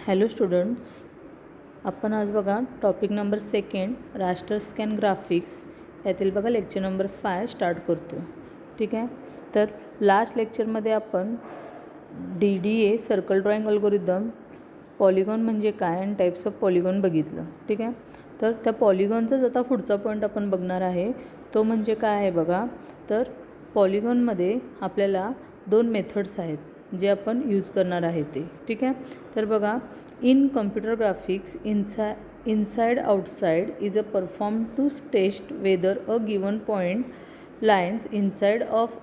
Hello students, आपण आज बघा topic number 2 raster scan graphics यातील बघा लेक्चर नंबर 5 स्टार्ट करतो. ठीक आहे. तर लास्ट लेक्चरमध्ये आपण DDA circle drawing algorithm, polygon म्हणजे काय आणि टाईप्स ऑफ पॉलिगॉन बघितलं. ठीक आहे. तर त्या पॉलिगॉनचाच आता पुढचा पॉईंट आपण बघणार आहे. तो म्हणजे काय आहे बघा, तर पॉलिगॉनमध्ये आपल्याला 2 मेथड्स आहेत जे आपण यूज करणार आहे ते. ठीक आहे. तर बघा, in computer graphics inside outside is a perform to test whether a given point lines inside of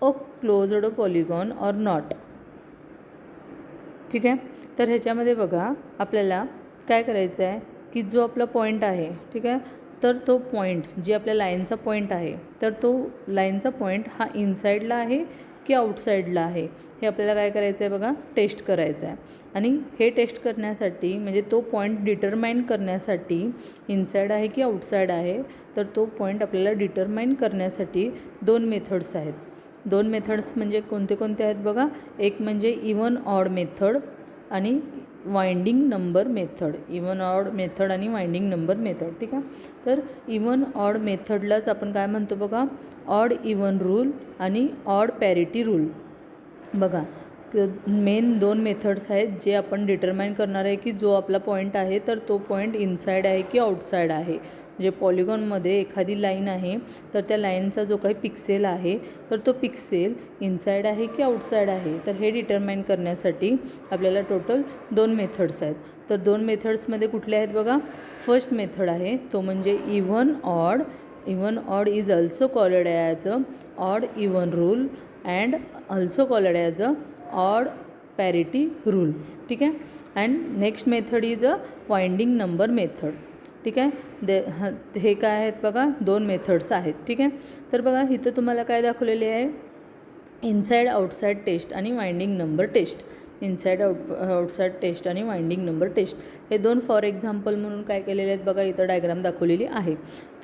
a closed polygon or not. ठीक आहे. तर ह्याच्यामध्ये बघा आपल्याला काय करायचं आहे की जो आपला पॉईंट आहे, ठीक आहे, तर तो पॉईंट जे आपल्या लाईनचा पॉईंट आहे, तर तो लाईनचा पॉईंट हा इनसाईडला आहे की आउटसाईडला आहे हे आपल्याला काय करायचं आहे बघा, टेस्ट करायचं आहे. आणि हे टेस्ट करण्यासाठी म्हणजे तो पॉईंट डिटरमाइन करण्यासाठी इनसाईड आहे की आउटसाईड आहे, तर तो पॉईंट आपल्याला डिटरमाइन करण्यासाठी 2 मेथड्स आहेत. 2 मेथड्स म्हणजे कोणते कोणते आहेत बघा. एक म्हणजे इवन ऑड मेथड आणि winding number method. Even odd method आणि वाइंडिंग नंबर मेथड. ठीक आहे. तर इवन ऑड मेथडलाच आपण काय म्हणतो बघा, ऑड इवन रूल आणि ऑड पॅरिटी रूल. बघा, मेन 2 मेथड्स आहेत जे आपण डिटरमाइन करणार आहे की जो आपला पॉईंट आहे तर तो पॉईंट इनसाईड आहे की आउटसाईड आहे. जे पॉलिगॉनमध्ये एखादी लाईन आहे तर त्या लाईनचा जो काही पिक्सेल आहे तर तो पिक्सेल इनसाईड आहे की आउटसाईड आहे, तर हे डिटरमाइन करण्यासाठी आपल्याला टोटल 2 मेथड्स आहेत. तर 2 मेथड्समध्ये कुठले आहेत बघा. फर्स्ट मेथड आहे तो म्हणजे even odd. Even odd is also called as a odd even rule and also called as a odd parity rule. ठीक आहे. And next method is a winding number method. ठीक आहे. हे काय आहेत बघा, 2 मेथड्स आहेत. ठीक आहे. तर बघा इथं तुम्हाला काय दाखवलेले आहे, इनसाईड आउटसाईड टेस्ट आणि winding number test. Inside outside test आणि वाइंडिंग नंबर टेस्ट हे 2 फॉर एक्झाम्पल म्हणून काय केलेले आहेत बघा, इथं डायग्राम दाखवलेली आहे.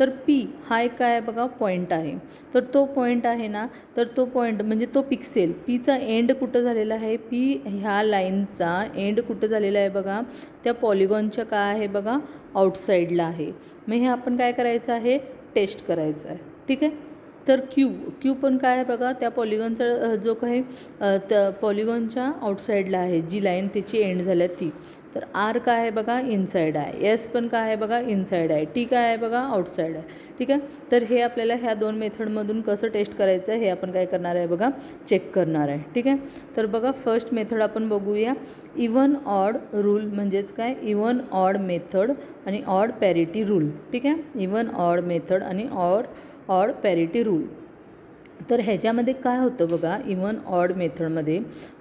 तर P हा एक काय आहे बघा, पॉईंट आहे. तर तो पॉईंट आहे ना, तर तो पॉईंट म्हणजे तो पिक्सेल Pचा एंड कुठं झालेला आहे, P ह्या लाईनचा एंड कुठं झालेला आहे बघा, त्या पॉलिगॉनच्या काय आहे बघा, आउटसाईडला आहे. मग हे आपण काय करायचं आहे, टेस्ट करायचं आहे. ठीक आहे. तर क्यू पण काय आहे बघा, त्या पॉलिगॉनचा जो काही त्या पॉलिगॉनच्या आउटसाईडला आहे जी लाईन त्याची एंड झाल्या ती. तर आर काय आहे बघा, इनसाईड आहे. एस पण काय आहे बघा, इनसाईड आहे. टी काय आहे बघा, आउटसाईड आहे. ठीक आहे. तर हे आपल्याला ह्या 2 मेथडमधून कसं टेस्ट करायचं आहे हे आपण काय करणार आहे बघा, चेक करणार आहे. ठीक आहे. तर बघा फर्स्ट मेथड आपण बघूया. इवन ऑड रूल म्हणजेच काय, इवन ऑड मेथड आणि ऑड पॅरिटी रूल. ठीक आहे. इवन ऑड मेथड आणि ऑड पॅरिटी रूल. तर ह्याच्यामध्ये काय होतं बघा, इवन ऑड मेथडमध्ये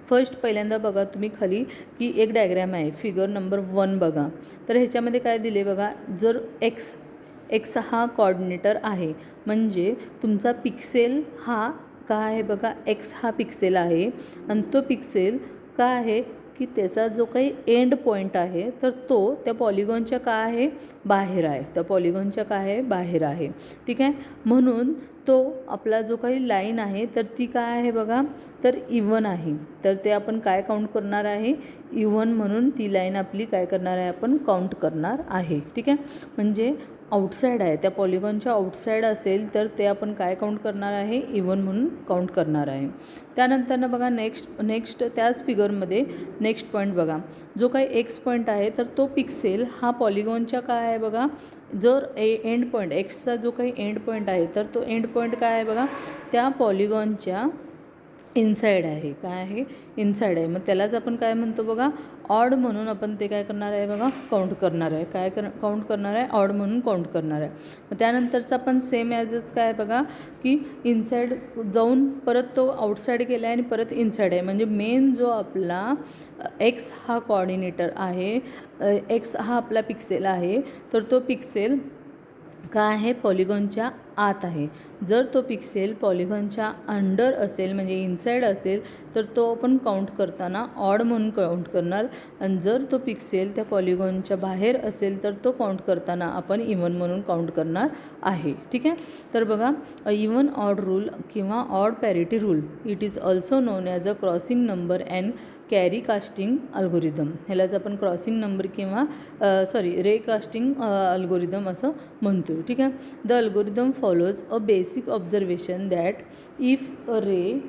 फर्स्ट पहिल्यांदा बघा तुम्ही खाली की एक डायग्रॅम आहे, फिगर नंबर 1 बघा. तर ह्याच्यामध्ये काय दिले बघा, जर एक्स हा कॉर्डिनेटर आहे म्हणजे तुमचा पिक्सेल हा काय आहे बघा, एक्स हा पिक्सेल आहे आणि तो पिक्सेल काय आहे की त्याचा जो काही एंड पॉईंट आहे तर तो त्या पॉलिगॉनच्या काय आहे, बाहेर आहे. त्या पॉलिगॉनच्या काय आहे, बाहेर आहे. ठीक आहे. म्हणून तो आपला जो काही लाईन आहे तर ती काय आहे बघा, तर इवन आहे. तर ते आपण काय काउंट करणार आहे, इवन म्हणून ती लाईन आपली काय करणार आहे, आपण काउंट करणार आहे. ठीक आहे. म्हणजे आउटसाईड आहे, त्या पॉलिगॉनच्या आउटसाईड असेल तर ते आपण काय काउंट करणार आहे, इवन म्हणून काउंट करणार आहे. त्यानंतरनं बघा नेक्स्ट त्याच फिगरमध्ये नेक्स्ट पॉईंट बघा, जो काही एक्स पॉईंट आहे तर तो पिक्सेल हा पॉलिगॉनच्या काय आहे बघा, जर एंड पॉईंट एक्सचा जो काही एंड पॉईंट आहे तर तो एंड पॉईंट काय आहे बघा, त्या पॉलिगॉनच्या इनसाईड आहे. काय आहे, इनसाईड आहे. मग त्यालाच आपण काय म्हणतो बघा, ऑड म्हणून आपण ते काय करणार आहे बघा, काउंट करणार आहे. काय काउंट करणार आहे, ऑड म्हणून काउंट करणार आहे. मग त्यानंतरचं आपण सेम ॲजच काय बघा की इनसाईड जाऊन परत तो आउटसाईड गेला आहे आणि परत इनसाईड आहे. म्हणजे मेन जो आपला एक्स हा कॉर्डिनेटर आहे, एक्स हा आपला पिक्सेल आहे, तर तो पिक्सेल काय आहे, पॉलिगॉनच्या आत आहे. जर तो पिक्सेल पॉलिगॉनच्या अंडर असेल म्हणजे इनसाईड असेल तर तो आपण काउंट करताना ऑड म्हणून काउंट करणार, आणि जर तो पिक्सेल त्या पॉलिगॉनच्या बाहेर असेल तर तो काउंट करताना आपण इवन म्हणून काउंट करणार आहे. ठीक आहे. तर बघा, इवन ऑड रूल किंवा odd parity rule, it is also non as a crossing number and carry casting algorithm. ह्यालाच आपण क्रॉसिंग नंबर किंवा रे कास्टिंग अल्गोरिदम असं म्हणतो. ठीक आहे. The algorithm follows a basic observation that if a ray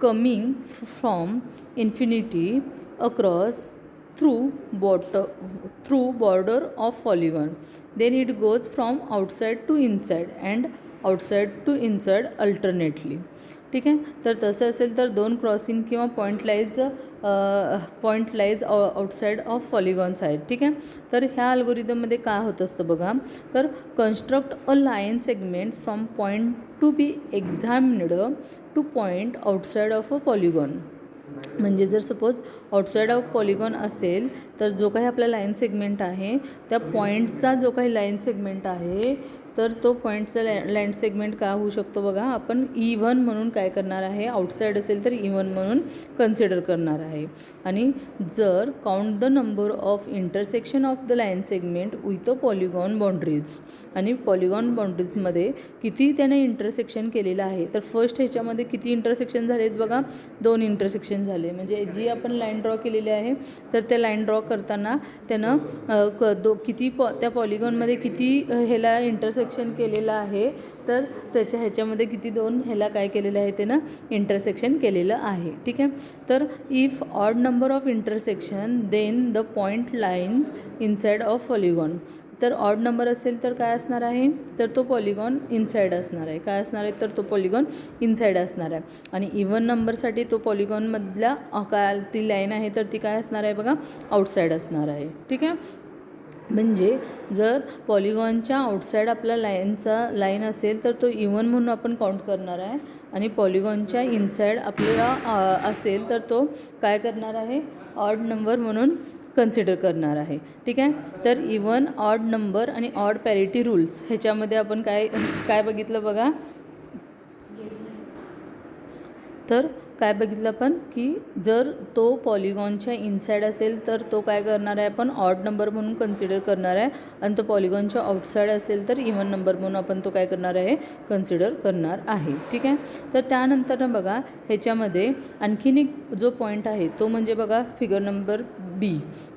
coming from infinity across through border of polygon, then it goes from outside to inside and outside to inside alternately. ठीक आहे. तर तसं असेल तर दोन क्रॉसिंग किंवा point lies outside of polygons आहेत. ठीक आहे. तर ह्या अल्गोरिदममध्ये काय होत असतं बघा, तर construct a line segment from point to be examined to point outside of a polygon. म्हणजे जर सपोज आउटसाईड ऑफ पॉलिगॉन असेल तर जो काही आपला लाईन सेगमेंट आहे त्या पॉईंटचा जो काही लाईन सेगमेंट आहे तर तो पॉईंटचा लाईन सेगमेंट काय होऊ शकतो बघा, आपण E1 म्हणून काय करणार आहे, आउटसाईड असेल तर E1 म्हणून कन्सिडर करणार आहे. आणि जर count the number of intersection of the line segment with a polygon boundaries, आणि पॉलिगॉन बाउंड्रीजमध्ये किती त्याने इंटरसेक्शन केलेलं आहे. तर फर्स्ट ह्याच्यामध्ये किती इंटरसेक्शन झालेत बघा, 2 इंटरसेक्शन झाले. म्हणजे जी आपण लाईन ड्रॉ केलेली आहे तर त्या लाईन ड्रॉ करताना त्यानं त्या पॉलिगॉनमध्ये किती ह्याला इंटरसेक्शन केलेलं आहे, तर ह्याच्यामध्ये किती 2 ह्याला काय केलेलं आहे त्यानं इंटरसेक्शन केलेलं आहे. ठीक आहे. तर if odd number of intersection then the point line inside of polygon. तर ऑड नंबर असेल तर काय असणार आहे, तर तो पॉलिगॉन इनसाईड असणार आहे. काय असणार आहे, तर तो पॉलिगॉन इनसाईड असणार आहे. आणि इवन नंबरसाठी तो पॉलिगॉनमधल्या काय ती लाईन आहे तर ती काय असणार आहे बघा, आउटसाईड असणार आहे. ठीक आहे. म्हणजे जर पॉलिगॉनच्या आउटसाईड आपला लाईन असेल तर तो इवन म्हणून आपण काउंट करणार आहे, आणि पॉलिगॉनच्या इनसाईड आपल्याला असेल तर तो काय करणार आहे, ऑड नंबर म्हणून कन्सिडर करणार आहे. ठीक आहे. तर इवन ऑड नंबर आणि ऑड पॅरिटी रूल्स ह्याच्यामध्ये आपण काय बघितलं बघा, तर काय बघितलं आपण की जर तो पॉलिगॉनच्या इनसाईड असेल तर तो काय करणार आहे, आपण ऑड नंबर म्हणून कन्सिडर करणार आहे, आणि तो पॉलिगॉनच्या आउटसाईड असेल तर इवन नंबर म्हणून आपण तो काय करणार आहे, कन्सिडर करणार आहे. ठीक आहे. तर त्यानंतर बघा ह्याच्यामध्ये आणखीन एक जो पॉईंट आहे तो म्हणजे बघा फिगर नंबर B,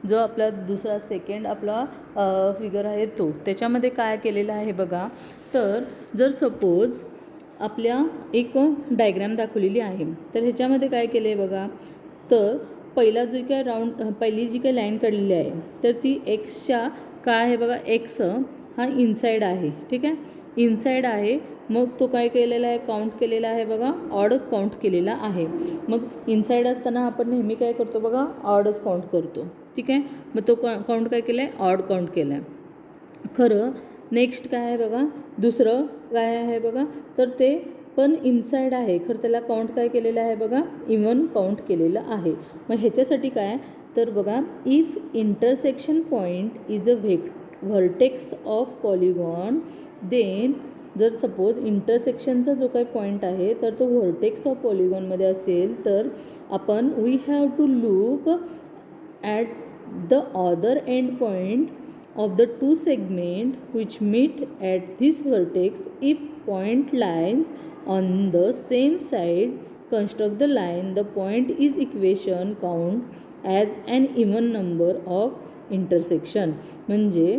जो आपला दुसरा सेकंड आपला फिगर आहे तो, त्याच्यामध्ये काय केलेलं आहे बघा, तर जर सपोज आपल्या एक डायग्रॅम दाखवलेली आहे तर ह्याच्यामध्ये काय केलं आहे बघा, तर पहिली जी काही लाईन काढलेली आहे तर ती एक्सच्या काय आहे बघा, एक्स हा इनसाईड आहे. ठीक आहे. इनसाईड आहे. मग तो काय केलेला आहे, काउंट केलेला आहे बघा, ऑड काउंट केलेला आहे. मग इनसाईड असताना आपण नेहमी काय करतो बघा, ऑडच काउंट करतो. ठीक आहे. मग तो काउंट काय केला आहे, ऑड काउंट केला आहे. खरं नेक्स्ट काय आहे बघा, दुसरं काय आहे बघा, तर ते पण इनसाईड आहे, खरं त्याला काउंट काय केलेलं आहे बघा, इवन काउंट केलेलं आहे. मग ह्याच्यासाठी काय, तर बघा, if intersection point is a vertex of polygon, then जर सपोज इंटरसेक्शनचा जो काही पॉईंट आहे तर तो व्हर्टेक्स ऑफ पॉलिगॉनमध्ये असेल तर आपण we have to look at the other end point of the two segments which meet at this vertex. If point lines on the same side construct the line, the point is equation count as an even number of intersection. म्हणजे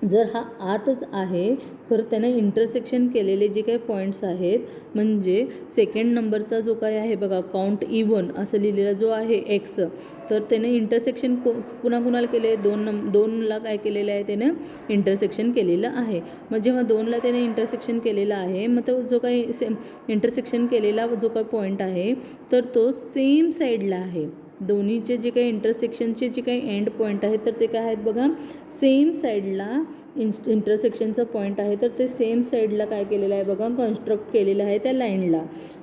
जर हा आतच आहे खरं त्यानं intersection केलेले जे काही पॉईंट्स आहेत, म्हणजे सेकंड नंबरचा जो काय आहे बघा, काउंट E1 असं लिहिलेला जो आहे एक्स, तर त्याने इंटरसेक्शन कुणाला केले, दोनला काय केलेलं आहे, त्यानं इंटरसेक्शन केलेलं आहे. मग जेव्हा 2ला त्याने इंटरसेक्शन केलेलं आहे, मग तो जो काही इंटरसेक्शन केलेला जो काही पॉईंट आहे तर तो सेम साईडला आहे. दोन्हीचे जे काही इंटरसेक्शनचे जे काही एंड पॉईंट आहेत तर ते काय आहेत बघा, सेम साईडला इंटरसेक्शनचा पॉईंट आहे, तर ते सेम साईडला काय केलेलं आहे बघा, कन्स्ट्रक्ट केलेलं आहे त्या लाईनला.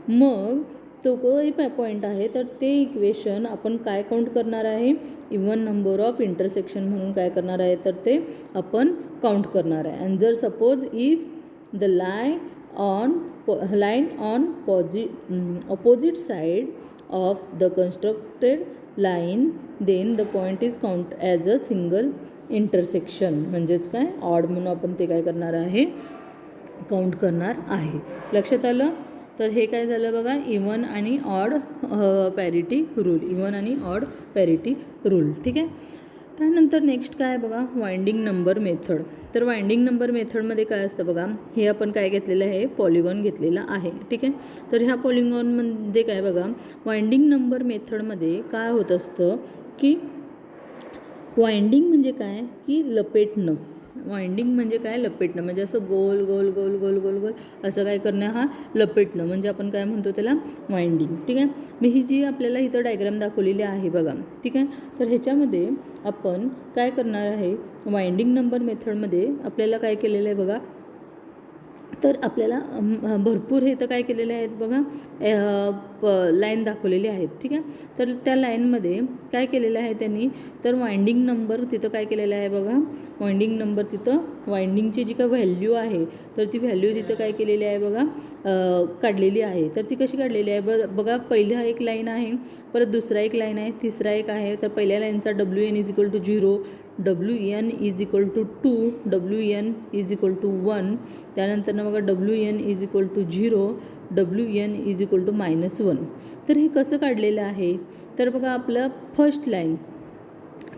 मग तो काही पॉईंट आहे तर ते इक्वेशन आपण काय काउंट करणार आहे, इवन नंबर ऑफ इंटरसेक्शन म्हणून काय करणार आहे, तर ते आपण काउंट करणार आहे. आणि जर suppose if the line on opposite side of the constructed line, then the point is count as a single intersection. म्हणजेच काय ऑड म्हणून आपण ते काय करणार आहे काउंट करणार आहे. लक्षात आलं. तर हे काय झालं बघा इवन आणि ऑड पॅरिटी रूल, इवन आणि ऑड पॅरिटी रूल. ठीक आहे. त्यानंतर नेक्स्ट काय बघा वाइंडिंग नंबर मेथड. तर वाइंडिंग नंबर मेथडमध्ये काय असतं बघा, हे आपण काय घेतलेलं आहे पॉलिगॉन घेतलेला आहे. ठीक आहे. तर ह्या पॉलिगॉनमध्ये काय बघा वाइंडिंग नंबर मेथडमध्ये काय होत असतं की वाइंडिंग म्हणजे काय की लपेटणं. वाइंडिंग म्हणजे काय लपेटणं, म्हणजे असं गोल गोल गोल गोल गोल गोल असं काय करणं हा लपेटणं म्हणजे आपण काय म्हणतो त्याला वाइंडिंग. ठीक आहे. मी ही जी आपल्याला इथं डायग्राम दाखवलेली आहे बघा. ठीक आहे. तर ह्याच्यामध्ये आपण काय करणार आहे वाइंडिंग नंबर मेथडमध्ये आपल्याला काय केलेलं आहे बघा, तर आपल्याला भरपूर हे तर काय केलेले आहेत बघा लाईन दाखवलेली आहेत. ठीक आहे. तर त्या लाईनमध्ये काय केलेलं आहे त्यांनी, तर वाइंडिंग नंबर तिथं काय केलेलं आहे बघा, वाइंडिंग नंबर तिथं वाइंडिंगची जी काय व्हॅल्यू आहे तर ती व्हॅल्यू तिथं काय केलेली आहे बघा काढलेली आहे. तर ती कशी काढलेली आहे बघा, पहिला एक लाईन आहे, परत दुसरा एक लाईन आहे, तिसरा एक आहे. तर पहिल्या लाईनचा WN = 0, WN = 2, WN = 1. त्यानंतर बघा WN = 0, WN = -1. तर हे कसं काढलेलं आहे, तर बघा आपलं फर्स्ट लाईन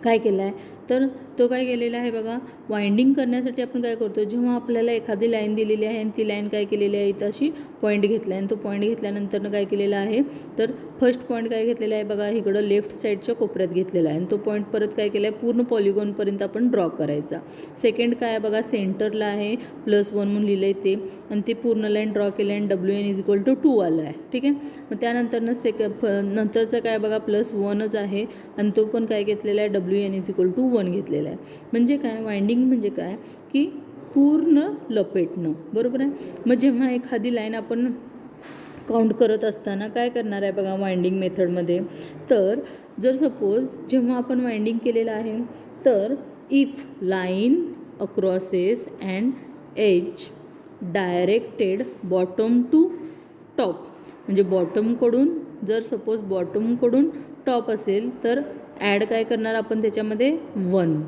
काय केलं आहे, तर तो काय केलेला आहे बघा वाइंडिंग करण्यासाठी आपण काय करतो, जेव्हा आपल्याला एखादी लाईन दिलेली आहे आणि ती लाईन काय केलेली आहे इथं अशी पॉईंट घेतला आहे आणि तो पॉईंट घेतल्यानंतर काय केलेला आहे, तर फर्स्ट पॉईंट काय घेतलेला आहे बघा इकडं लेफ्ट साईडच्या कोपऱ्यात घेतलेला आहे आणि तो पॉईंट परत काय केला आहे पूर्ण पॉलिगॉनपर्यंत आपण ड्रॉ करायचा. सेकंड काय बघा सेंटरला आहे +1 म्हणून लिहिलं आहे ते आणि ते पूर्ण लाईन ड्रॉ केलं आहे आणि WN = 2 आला आहे. ठीक आहे. मग त्यानंतरनं नंतरचं काय बघा +1च आहे आणि तो पण काय घेतलेला आहे WN = 1 घेतलेला आहे. म्हणजे काय वाइंडिंग म्हणजे काय की पूर्ण लपेटणं. बरोबर आहे. मग जेव्हा एखादी लाईन आपण काउंट करत असताना काय करणार आहे बघा वाइंडिंग मेथडमध्ये, तर जर सपोज जेव्हा आपण वाइंडिंग केलेलं आहे तर if line acrosses and edge directed bottom to top, म्हणजे बॉटमकडून जर सपोज बॉटमकडून टॉप असेल तर ॲड काय करणार आपण त्याच्यामध्ये 1.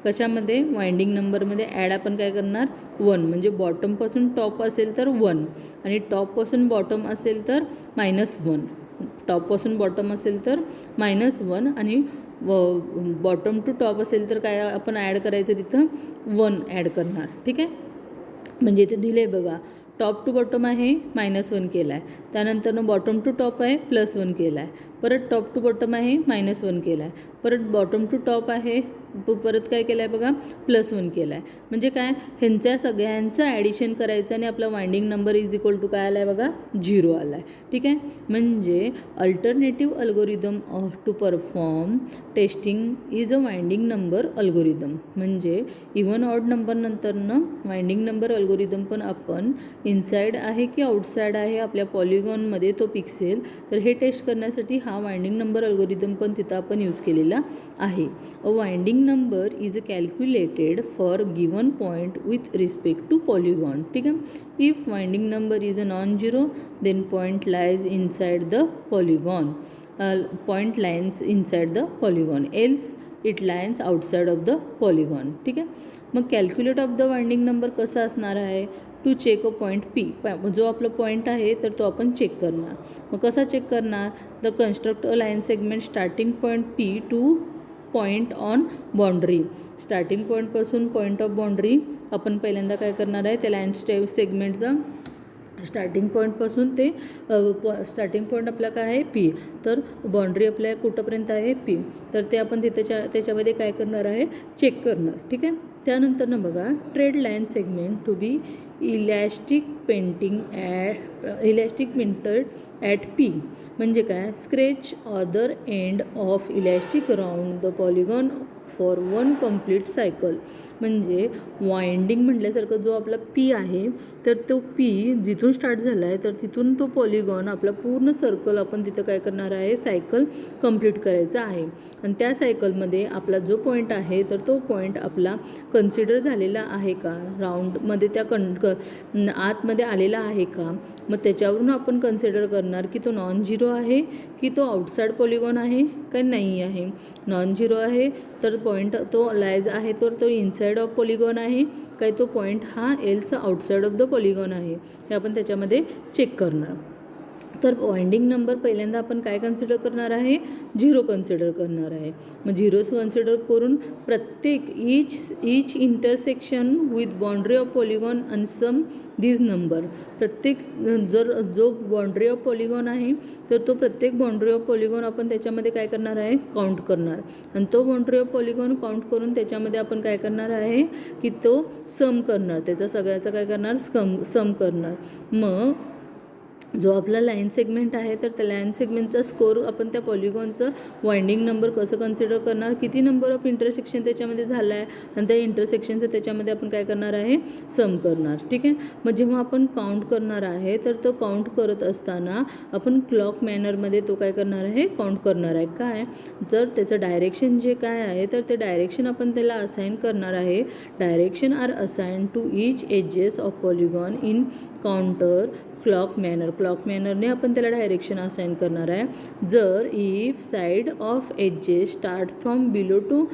कशामध्ये वाइंडिंग नंबरमध्ये ॲड आपण काय करणार 1, म्हणजे बॉटमपासून टॉप असेल तर 1 आणि टॉपपासून बॉटम असेल तर -1. टॉपपासून बॉटम असेल तर -1 आणि बॉटम टू टॉप असेल तर काय आपण ॲड करायचं तिथं 1 ॲड करणार. ठीक आहे. म्हणजे इथे दिले बघा टॉप टू बॉटम आहे -1 केला आहे, त्यानंतरनं बॉटम टू टॉप आहे +1 केला आहे, परत टॉप टू बॉटम आहे -1 केला आहे, परत बॉटम टू टॉप आहे परत काय केलं आहे बघा +1 केला आहे. म्हणजे काय ह्यांच्या सगळ्यांचं ॲडिशन करायचं आणि आपला वाइंडिंग नंबर = काय आला आहे बघा 0 आला आहे. ठीक आहे. म्हणजे alternative algorithm to perform testing is a winding number algorithm. म्हणजे इवन ऑड नंबर नंतरनं वाइंडिंग नंबर अल्गोरिदम पण आपण इनसाईड आहे की आउटसाईड आहे आपल्या पॉलिगॉनमध्ये तो पिक्सेल, तर हे टेस्ट करण्यासाठी हा वाइंडिंग नंबर अल्गोरिदम पण तिथं आपण यूज केलेला आहे. A winding number is calculated for given point with respect to polygon. ठीक आहे. if winding number is a non-zero then point lies inside the polygon, point lies inside the polygon, else it lies outside of the polygon. ठीक आहे. मग calculate of the winding number कसा असणार आहे, to check a point P, जो आपला point आहे तर तो आपण चेक करणार. मग कसा चेक करणार, the construct a line segment starting point P two point on boundary. Starting पॉईंटपासून पॉईंट ऑफ बाउंड्री आपण पहिल्यांदा काय करणार आहे त्या लाईन सेगमेंटचा स्टार्टिंग पॉईंटपासून ते स्टार्टिंग पॉईंट आपला काय आहे P, तर बाउंड्री आपल्या कुठंपर्यंत आहे P, तर ते आपण त्याच्यामध्ये काय करणार आहे चेक करणार. ठीक आहे. त्यानंतरनं बघा treat line segment to be elastic painted at P. म्हणजे काय stretch other end of elastic round the polygon for one complete cycle. म्हणजे वाइंडिंग म्हटल्यासारखं जो आपला पी आहे तर तो पी जिथून स्टार्ट झाला आहे तर तिथून तो पॉलिगॉन आपला पूर्ण सर्कल आपण तिथं काय करणार आहे, सायकल कंप्लीट करायचा आहे. आणि त्या सायकलमध्ये आपला जो पॉईंट आहे तर तो पॉईंट आपला कन्सिडर झालेला आहे का, राऊंडमध्ये त्या आतमध्ये आलेला आहे का. मग त्याच्यावरून आपण कन्सिडर करणार की तो नॉन झिरो आहे की तो आउटसाईड पॉलिगॉन आहे काय नाही आहे. नॉन झिरो आहे तर पॉईंट तो लायज आहे तर तो इनसाईड ऑफ पॉलिगॉन आहे काय तो पॉईंट हा else outside of the polygon आहे, हे आपण त्याच्यामध्ये चेक करणार. तर वाइंडिंग नंबर पहिल्यांदा आपण काय कन्सिडर करणार आहे, 0 कन्सिडर करणार आहे. मग 0 कन्सिडर करून प्रत्येक each intersection with boundary of polygon आणि सम दिस नंबर. प्रत्येक जो बाउंड्री ऑफ पॉलिगॉन आहे तर तो प्रत्येक बाउंड्री ऑफ पॉलिगॉन आपण त्याच्यामध्ये काय करणार आहे, काउंट करणार. आणि तो बाउंड्री ऑफ पॉलिगॉन काउंट करून त्याच्यामध्ये आपण काय करणार आहे की तो सम करणार, त्याचा सगळ्याचा काय करणार, सम करणार. मग जो आपला लाईन सेगमेंट आहे तर त्या लाईन सेगमेंटचा स्कोर आपण त्या पॉलिगॉनचं वाइंडिंग नंबर कसं कन्सिडर करणार, किती नंबर ऑफ इंटरसेक्शन त्याच्यामध्ये झाला आहे आणि त्या इंटरसेक्शनचं त्याच्यामध्ये आपण काय करणार आहे, सम करणार. ठीक आहे. मग जेव्हा आपण काउंट करणार आहे तर तो काउंट करत असताना आपण क्लॉक मॅनरमध्ये तो काय करणार आहे, काउंट करणार आहे. काय तर त्याचं डायरेक्शन जे काय आहे तर ते डायरेक्शन आपण त्याला असाइन करणार आहे. Direction are assign to each edges of polygon in counter clock मॅनरने आपण त्याला डायरेक्शन असाइन करणार आहे. जर if side of edges start from below to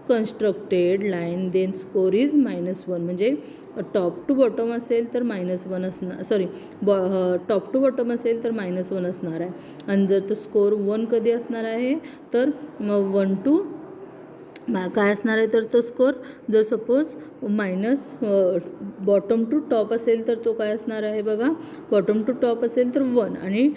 constructed line then score is -1. म्हणजे टॉप टू बॉटम असेल तर -1 असणार, टॉप टू बॉटम असेल तर -1 असणार आहे. आणि जर तो स्कोर 1 कधी असणार आहे तर 1 टू काय असणार आहे तर तो स्कोर जर सपोज बॉटम टू टॉप असेल तर तो काय असणार आहे बघा, बॉटम टू टॉप असेल तर 1 आणि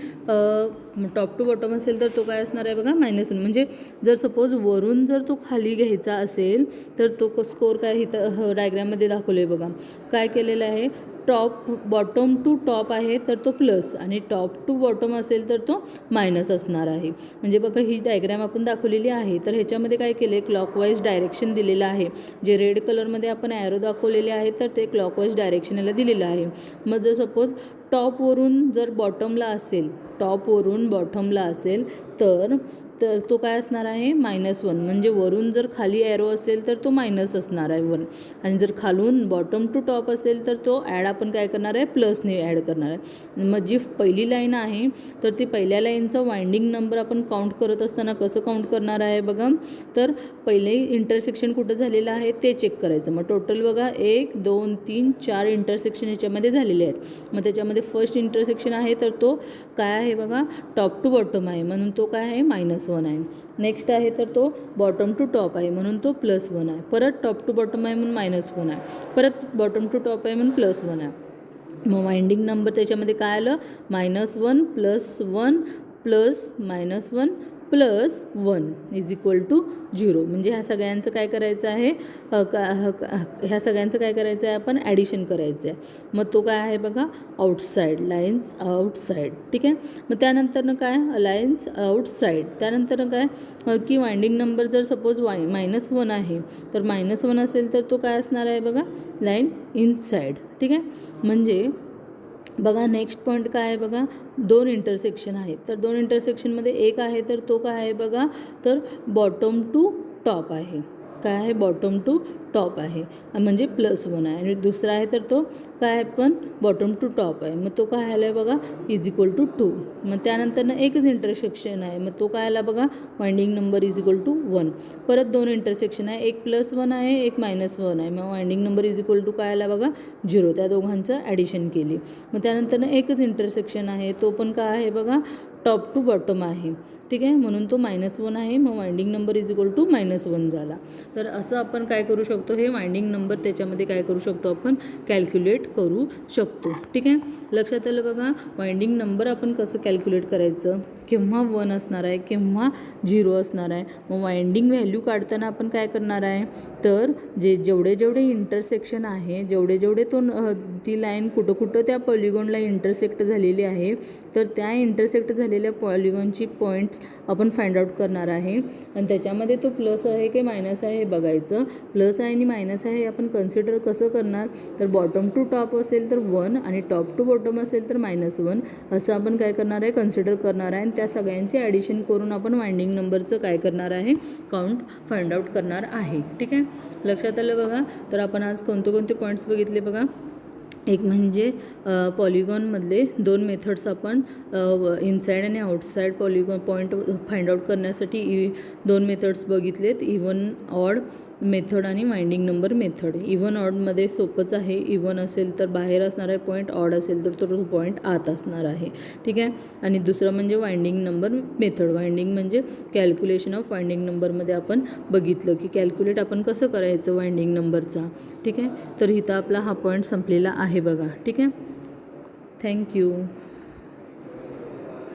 टॉप टू बॉटम असेल तर तो काय असणार आहे बघा -1. म्हणजे जर सपोज वरून जर तो खाली घ्यायचा असेल तर तो स्कोर काय इथं डायग्राममध्ये दाखवलं आहे बघा. काय केलेलं आहे, बॉटम टू टॉप आहे तर तो प्लस आणि टॉप टू बॉटम असेल तर तो मायनस असणार आहे. म्हणजे बघा ही डायग्राम आपण दाखवलेली आहे. तर ह्याच्यामध्ये काय केले, क्लॉकवाईज डायरेक्शन दिलेलं आहे. जे रेड कलरमध्ये आपण ॲरो दाखवलेले आहेत तर ते क्लॉकवाईज डायरेक्शन याला दिलेलं आहे. मग जर सपोज टॉपवरून जर बॉटमला असेल, टॉपवरून बॉटमला असेल तर तो काय असणार आहे, -1. म्हणजे वरून जर खाली ॲरो असेल तर तो मायनस असणार आहे 1 आणि जर खालून बॉटम टू टॉप असेल तर तो ॲड आपण काय करणार आहे, प्लसने ॲड करणार आहे. मग जी पहिली लाईन आहे तर ती पहिल्या लाईनचा वाइंडिंग नंबर आपण काउंट करत असताना कसं काउंट करणार आहे बघा, तर पहिले इंटरसेक्शन कुठं झालेलं आहे ते चेक करायचं. मग टोटल बघा 1 2 3 4 इंटरसेक्शन ह्याच्यामध्ये झालेले आहेत. मग त्याच्यामध्ये फर्स्ट इंटरसेक्शन आहे तर तो काय आहे बघा, टॉप टू बॉटम आहे म्हणून तो काय आहे, -1 आहे. नेक्स्ट आहे तर तो बॉटम टू टॉप आहे म्हणून तो +1 आहे. परत टॉप टू बॉटम आहे म्हणून -1 आहे. परत बॉटम टू टॉप आहे म्हणून +1 आहे. मग वाइंडिंग नंबर त्याच्यामध्ये काय आलं, -1 +1 +-1 +1 इज इक्वल टू 0. म्हणजे ह्या सगळ्यांचं काय करायचं आहे, ह्या सगळ्यांचं काय करायचं आहे, आपण ॲडिशन करायचं आहे. मग तो काय आहे बघा, आउटसाईड, लाईन्स आउटसाईड. ठीक आहे. मग त्यानंतरनं काय, लाईन्स आउटसाईड. त्यानंतर काय की वाइंडिंग नंबर जर सपोज -1 आहे तर -1 असेल तर तो काय असणार आहे बघा, लाईन इनसाईड. ठीक आहे. म्हणजे बघा नेक्स्ट पॉईंट काय आहे बघा, 2 इंटरसेक्शन आहेत तर 2 इंटरसेक्शनमध्ये एक आहे तर तो काय आहे बघा, तर बॉटम टू टॉप आहे. काय आहे, बॉटम टू टॉप आहे म्हणजे +1 आहे. आणि दुसरा आहे तर तो काय पण बॉटम टू टॉप आहे मग तो काय आला आहे बघा, इज इक्वल टू 2. मग त्यानंतरनं एकच इंटरसेक्शन आहे मग तो काय आला बघा, winding number is equal to 1. परत 2 इंटरसेक्शन आहे, एक +1 आहे एक -1 आहे. मग winding number is equal to काय आला बघा, 0. त्या दोघांचं ॲडिशन केली. मग त्यानंतरनं एकच इंटरसेक्शन आहे तो पण काय आहे बघा, टॉप टू बॉटम आहे. ठीक आहे. म्हणून तो -1 आहे. मग winding number is equal to -1 झाला. तर असं आपण काय करू शकतो, हे वाइंडिंग नंबर त्याच्यामध्ये काय करू शकतो, आपण कॅल्क्युलेट करू शकतो. ठीक आहे. लक्षात आलं बघा, वाइंडिंग नंबर आपण कसं कॅल्क्युलेट करायचं, केव्हा 1 असणार आहे केव्हा 0 असणार आहे. मग वाइंडिंग व्हॅल्यू काढताना आपण काय करणार आहे, तर जेवढे इंटरसेक्शन आहे, जेवढे ती लाईन कुठं त्या पॉलिगॉनला इंटरसेक्ट झालेली आहे तर त्या इंटरसेक्ट झालेल्या असलेल्या पॉलिगॉनची पॉईंट्स आपण फाइंड आउट करणार आहे आणि त्याच्यामध्ये तो प्लस आहे की मायनस आहे हे बघायचं. प्लस आहे आणि मायनस आहे हे आपण कन्सिडर कसं करणार, तर बॉटम टू टॉप असेल तर 1 आणि टॉप टू बॉटम असेल तर -1 असं आपण काय करणार आहे, कन्सिडर करणार आहे. आणि त्या सगळ्यांचे ॲडिशन करून आपण वाइंडिंग नंबरचं काय करणार आहे, काउंट फाइंड आउट करणार आहे. ठीक आहे, लक्षात आलं बघा. तर आपण आज कोणते पॉईंट्स बघितले बघा. एक म्हणजे पॉलिगॉनमधले 2 मेथड्स आपण इनसाईड आणि outside polygon point find out करण्यासाठी 2 मेथड्स बघितलेत, इवन ऑड मेथड आणि वाइंडिंग नंबर मेथड. इवन ऑडमध्ये सोपंच आहे, इवन असेल तर बाहेर असणार आहे पॉईंट, ऑड असेल तर तो पॉईंट आत असणार आहे. ठीक आहे, आणि दुसरं म्हणजे वाइंडिंग नंबर मेथड. वाइंडिंग म्हणजे कॅल्क्युलेशन ऑफ वाइंडिंग नंबरमध्ये आपण बघितलं की कॅल्क्युलेट आपण कसं करायचं वाइंडिंग नंबरचा. ठीक आहे, तर इथं आपला हा पॉईंट संपलेला आहे बघा. ठीक आहे, थँक्यू.